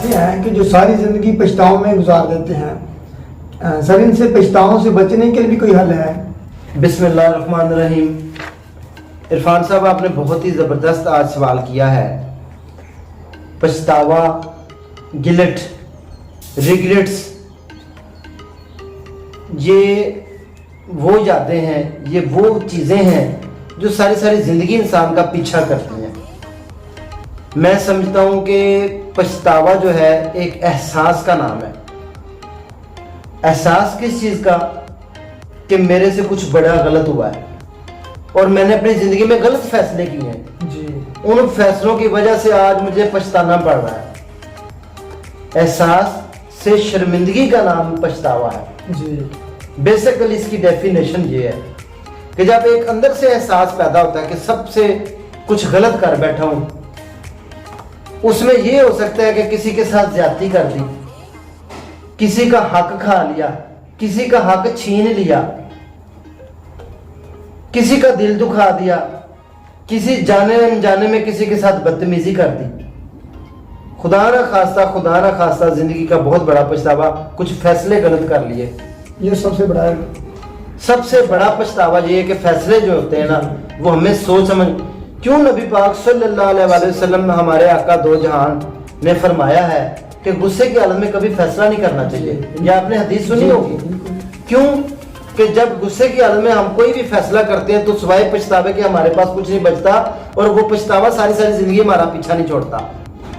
کہتے ہیں کہ جو ساری زندگی پچھتاؤں میں گزار دیتے ہیں، سر ان سے پچھتاؤں سے بچنے کے لیے بھی کوئی حل ہے؟ بسم اللہ الرحمن الرحیم۔ عرفان صاحب، آپ نے بہت ہی زبردست آج سوال کیا ہے۔ پچھتاوا، گلٹ، ریگریٹس، یہ وہ یادیں ہیں، یہ وہ چیزیں ہیں جو ساری زندگی انسان کا پیچھا کرتی ہیں۔ میں سمجھتا ہوں کہ پچھتاوا جو ہے ایک احساس کا نام ہے۔ احساس کس چیز کا؟ کہ میرے سے کچھ بڑا غلط ہوا ہے اور میں نے اپنی زندگی میں غلط فیصلے کیے ہیں جی، ان فیصلوں کی وجہ سے آج مجھے پچھتانا پڑ رہا ہے۔ احساس سے شرمندگی کا نام پچھتاوا ہے۔ جی، بیسیکلی اس کی ڈیفینیشن یہ ہے کہ جب ایک اندر سے احساس پیدا ہوتا ہے کہ سب سے کچھ غلط کر بیٹھا ہوں، اس میں یہ ہو سکتا ہے کہ کسی کے ساتھ زیادتی کر دی، کسی کا حق کھا لیا، کسی کا حق چھین لیا، کسی کا دل دکھا دیا، کسی جانے انجانے میں کسی کے ساتھ بدتمیزی کر دی۔ خدا نہ خواستہ زندگی کا بہت بڑا پچھتاوا، کچھ فیصلے غلط کر لیے۔ یہ سب سے بڑا ہے۔ سب سے بڑا پچھتاوا یہ ہے کہ فیصلے جو ہوتے ہیں نا، وہ ہمیں سوچ سمجھ، کیوں نبی پاک صلی اللہ علیہ وآلہ وسلم ہمارے آقا دو جہان نے فرمایا ہے کہ غصے کی حالت میں کبھی فیصلہ نہیں کرنا چاہیے۔ یا آپ نے حدیث سنی ہوگی، کیوں کہ جب غصے کی حالت میں ہم کوئی بھی فیصلہ کرتے ہیں تو سوائے پچھتاوے کہ ہمارے پاس کچھ نہیں بچتا، اور وہ پچھتاوا ساری زندگی ہمارا پیچھا نہیں چھوڑتا۔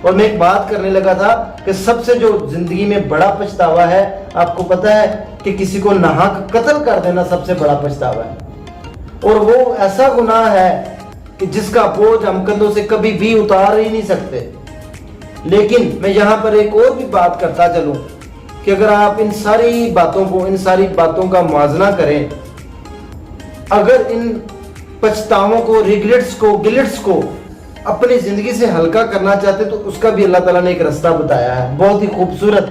اور میں ایک بات کرنے لگا تھا کہ سب سے جو زندگی میں بڑا پچھتاوا ہے، آپ کو پتا ہے کہ کسی کو ناحق قتل کر دینا سب سے بڑا پچھتاوا ہے، اور وہ ایسا گناہ ہے کہ جس کا بوجھ ہم کندھوں سے کبھی بھی اتار ہی نہیں سکتے۔ لیکن میں یہاں پر ایک اور بھی بات کرتا چلوں کہ اگر آپ ان ساری باتوں کا موازنہ کریں، اگر ان پچھتاووں کو، ریگریٹس کو، گلٹس کو اپنی زندگی سے ہلکا کرنا چاہتے تو اس کا بھی اللہ تعالیٰ نے ایک رستہ بتایا ہے، بہت ہی خوبصورت۔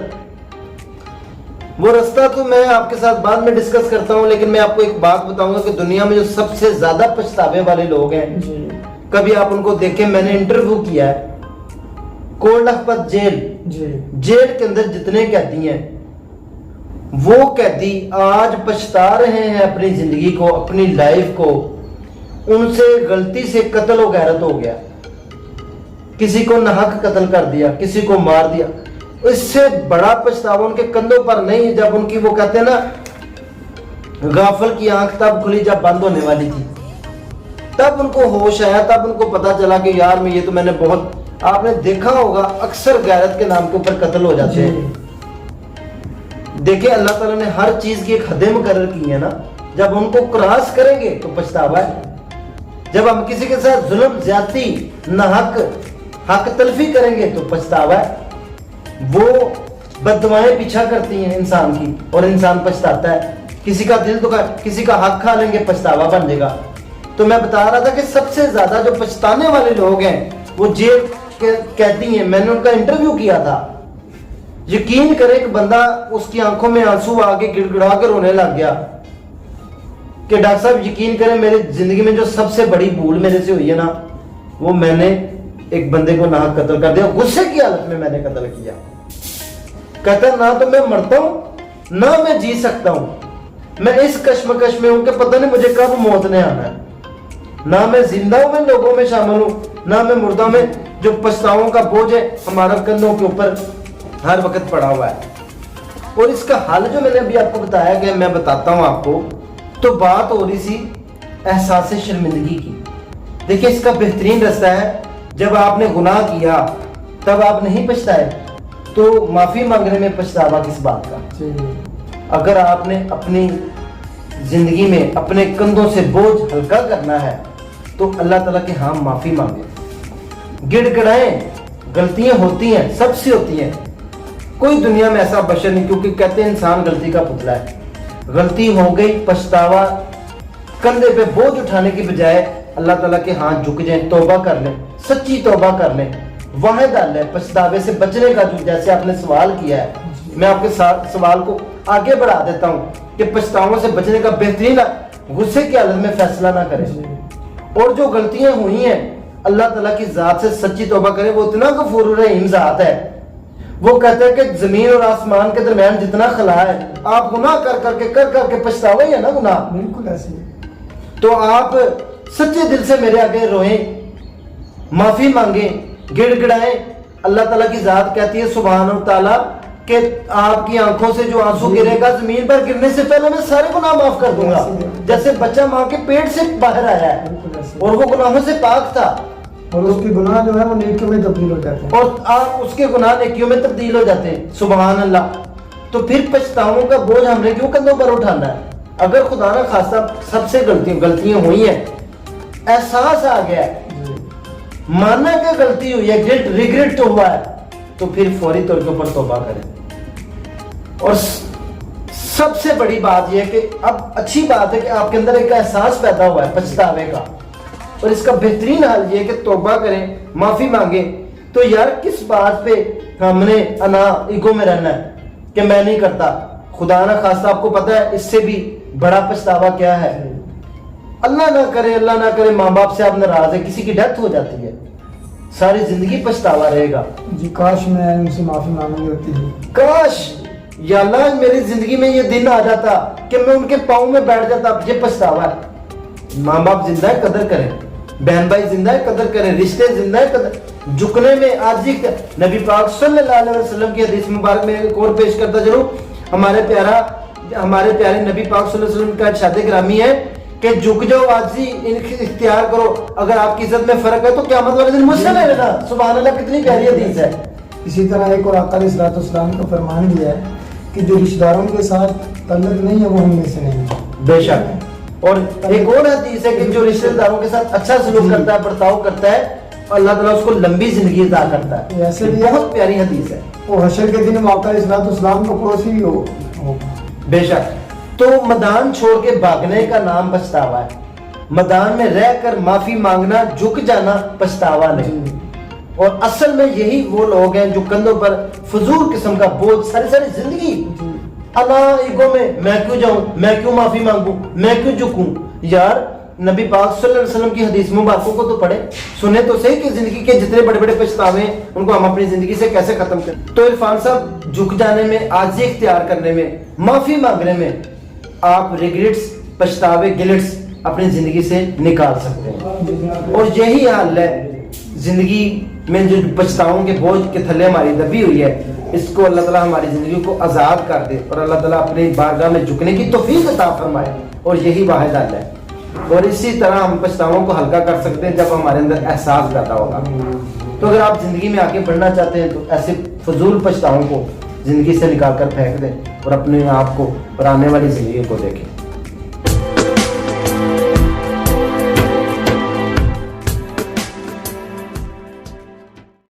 وہ رستہ تو میں آپ کے ساتھ بعد میں ڈسکس کرتا ہوں، لیکن میں آپ کو ایک بات بتاؤں گا کہ دنیا میں جو سب سے زیادہ پچھتاوے والے لوگ ہیں، کبھی آپ ان کو دیکھیں، میں نے انٹرویو کیا ہے کولڈ لکھپت جیل کے اندر جتنے قیدی ہیں، وہ قیدی آج پچھتا رہے ہیں اپنی زندگی کو، اپنی لائف کو۔ ان سے غلطی سے قتل و غارت ہو گیا، کسی کو ناحق قتل کر دیا، کسی کو مار دیا، اس سے بڑا پچھتاوا ان کے کندھوں پر نہیں ہے۔ جب ان کی وہ کہتے ہیں نا، غافل کی آنکھ تب کھلی جب بند ہونے والی تھی، تب ان کو ہوش آیا، تب ان کو پتا چلا کہ یار میں یہ تو میں نے بہت، آپ نے دیکھا ہوگا اکثر غیرت کے نام کے اوپر قتل ہو جاتے ہیں۔ دیکھیں اللہ تعالیٰ نے ہر چیز کی ایک حدیں مقرر کی ہے نا، جب ان کو کراس کریں گے تو پچھتاوا ہے۔ جب ہم کسی کے ساتھ ظلم، زیادتی، ناحق حق تلفی کریں گے تو پچھتاوا ہے۔ وہ بددعائیں پیچھا کرتی ہیں انسان کی اور انسان پچھتاتا ہے۔ کسی کا دل دکھا، کسی کا حق کھا لیں گے، پچھتاوا بن جائے گا۔ تو میں بتا رہا تھا کہ سب سے زیادہ جو پچھتانے والے لوگ ہیں وہ جیل کے قیدی ہیں۔ میں نے ان کا انٹرویو کیا تھا، یقین کرے کہ بندہ، اس کی آنکھوں میں آنسو آ کے گڑ گڑا کے رونے لگ گیا کہ ڈاکٹر صاحب یقین کریں میری زندگی میں جو سب سے بڑی بھول میرے سے ہوئی ہے نا، وہ میں نے ایک بندے کو ناحق قتل کر دیا، غصے کی حالت میں نے قتل کیا۔ کہتا نہ تو میں مرتا ہوں نہ میں جی سکتا ہوں، میں اس کشمکش میں ہوں کہ پتہ نہیں مجھے کب موت نے آنا ہے، نہ میں زندہ ہوں، میں لوگوں میں شامل ہوں، نہ میں مردہ میں۔ جو پچھتاووں کا بوجھ ہے ہمارا کندھوں کے اوپر ہر وقت پڑا ہوا ہے۔ اور اس کا حل جو میں نے ابھی آپ کو بتایا کہ میں بتاتا ہوں آپ کو، تو بات ہو رہی سی احساس شرمندگی کی۔ دیکھیں اس کا بہترین رستہ ہے، جب آپ نے گناہ کیا تب آپ نہیں پچھتائے تو معافی مانگنے میں پچھتاوا کس بات کا؟ اگر آپ نے اپنی زندگی میں اپنے کندھوں سے بوجھ ہلکا کرنا ہے تو اللہ تعالیٰ کے ہاں معافی مانگے، گڑ گڑائیں، غلطیاں ہوتی ہیں، سب سے ہوتی ہیں، کوئی دنیا میں ایسا بشر نہیں، کیونکہ کہتے ہیں انسان غلطی کا پتلا ہے۔ غلطی ہو گئی، پچھتاوا، کندھے پہ بوجھ اٹھانے کی بجائے اللہ تعالیٰ کے ہاں جھک جائیں، توبہ کر لیں، سچی توبہ کر لیں۔ واحد حل ہے پچھتاوے سے بچنے کا، جو جیسے آپ نے سوال کیا ہے، میں آپ کے ساتھ سوال کو آگے بڑھا دیتا ہوں کہ پچھتاووں سے بچنے کا بہترین غصے کی حالت میں فیصلہ نہ کریں، اور جو غلطیاں ہوئی ہیں اللہ تعالیٰ کی ذات سے سچی توبہ کریں۔ وہ اتنا غفور الرحیم ذات ہے، وہ کہتے ہیں کہ زمین اور آسمان کے درمیان جتنا خلا ہے، آپ گناہ کر کر کے پچھتاوے یا نا گناہ، بالکل ایسے ہی۔ تو آپ سچے دل سے میرے آگے روئیں، معافی مانگیں، گڑ گڑائیں۔ اللہ تعالیٰ کی ذات کہتی ہے سبحانہ و تعالیٰ کہ آپ کی آنکھوں سے جو آنسو گرے گا زمین پر گرنے سے پہلے میں سارے گناہ معاف کر دوں گا، جیسے بچہ ماں کے پیٹ سے باہر آیا ہے اور وہ گناہوں سے پاک تھا، اور اس کے گناہ جو ہے وہ نیکیوں میں تبدیل ہو جاتے ہیں، اور آپ اس کے گناہ نیکیوں میں تبدیل ہو جاتے ہیں۔ سبحان اللہ۔ تو پھر پچھتاووں کا بوجھ ہم نے کیوں کندھوں پر اٹھانا ہے؟ اگر خدا نہ خواستہ سب سے غلطیاں ہوئی ہیں، احساس آ گیا ہے، ماننا کہ غلطی ہوئی ہے، ریگریٹ تو ہوا ہے، تو پھر فوری طور کے اوپر توبہ کریں۔ اور سب سے بڑی بات یہ ہے کہ اب اچھی بات ہے کہ آپ کے اندر ایک احساس پیدا ہوا ہے پچھتاوے کا، اور اس کا بہترین حل یہ ہے کہ توبہ کریں، معافی مانگیں۔ تو یار کس بات پہ ہم نے ایگو میں رہنا ہے کہ میں نہیں کرتا؟ خدا نہ خواستہ آپ کو پتہ ہے اس سے بھی بڑا پچھتاوا کیا ہے؟ اللہ نہ کرے ماں باپ سے آپ ناراض ہے، کسی کی ڈیتھ ہو جاتی ہے، ساری زندگی پچھتاوا رہے گا۔ جی کاش میں ان سے معافی مانگنی ہوتی ہے، کاش یا اللہ میری زندگی میں یہ دن آ جاتا کہ میں ان کے پاؤں میں بیٹھ جاتا۔ یہ پچھتاوا ہے۔ ماں باپ زندہ ہے قدر کریں، بہن بھائی زندہ ہے قدر کریں، رشتے زندہ ہے قدر، جھکنے میں آج ہی نبی پاک صلی اللہ علیہ وسلم کی حدیث مبارک میں ایک اور پیش کرتا چلوں۔ ہمارے پیارے نبی پاک صلی اللہ علیہ وسلم کا ارشاد گرامی ہے کہ جھک جاؤ، عاجزی اختیار کرو، اگر آپ کی عزت میں فرق ہے تو قیامت والے دن مجھ سے لے لینا۔ سبحان اللہ، کتنی پیاری حدیث ہے۔ اسی طرح ایک اور آقا علیہ الصلوۃ والسلام کا فرمان بھی ہے کہ جو رشتہ داروں کے ساتھ تعلق نہیں ہے وہ ہم میں سے نہیں ہے۔ بے شک۔ اور ایک اور حدیث ہے کہ جو رشتہ داروں کے ساتھ اچھا سلوک کرتا ہے، برتاؤ کرتا ہے، اللہ تعالیٰ اس کو لمبی زندگی عطا کرتا ہے۔ ایسے بھی بہت پیاری حدیث ہے۔ وہ حشر کے دن آقا علیہ الصلوۃ والسلام کا پڑوسی بھی ہو۔ بے شک۔ تو میدان چھوڑ کے بھاگنے کا نام پچھتاوا ہے، میدان میں رہ کر معافی مانگنا، جھک جانا پچھتاوا نہیں۔ اور اصل میں یہی وہ لوگ ہیں جو کندھوں پر فضول قسم کا بوجھ ساری زندگی ایگو میں کیوں جاؤں، میں کیوں معافی مانگوں، میں کیوں جھکوں؟ یار نبی پاک صلی اللہ علیہ وسلم کی حدیث مبارکوں کو تو پڑھے، سنے تو صحیح کہ زندگی کے جتنے بڑے بڑے پچھتاوے ہیں ان کو ہم اپنی زندگی سے کیسے ختم کریں۔ تو عرفان صاحب، جھک جانے میں، عاجزی اختیار کرنے میں، معافی مانگنے میں آپ ریگریٹس، پچھتاوے، گلٹس اپنی زندگی سے نکال سکتے ہیں۔ اور یہی حل ہے زندگی میں جو پچھتاؤں کے بوجھ کے تھلے ہماری دبی ہوئی ہے، اس کو اللہ تعالیٰ ہماری زندگی کو آزاد کر دے اور اللہ تعالیٰ اپنی بارگاہ میں جھکنے کی توفیق عطا فرمائے، اور یہی واحد حل ہے۔ اور اسی طرح ہم پچھتاؤں کو ہلکا کر سکتے ہیں جب ہمارے اندر احساس پیدا ہوگا۔ تو اگر آپ زندگی میں آگے بڑھنا چاہتے ہیں تو ایسے فضول پچھتاؤں کو زندگی سے نکال کر پھینک دیں اور اپنے آپ کو اور آنے والی زندگی کو دیکھیں۔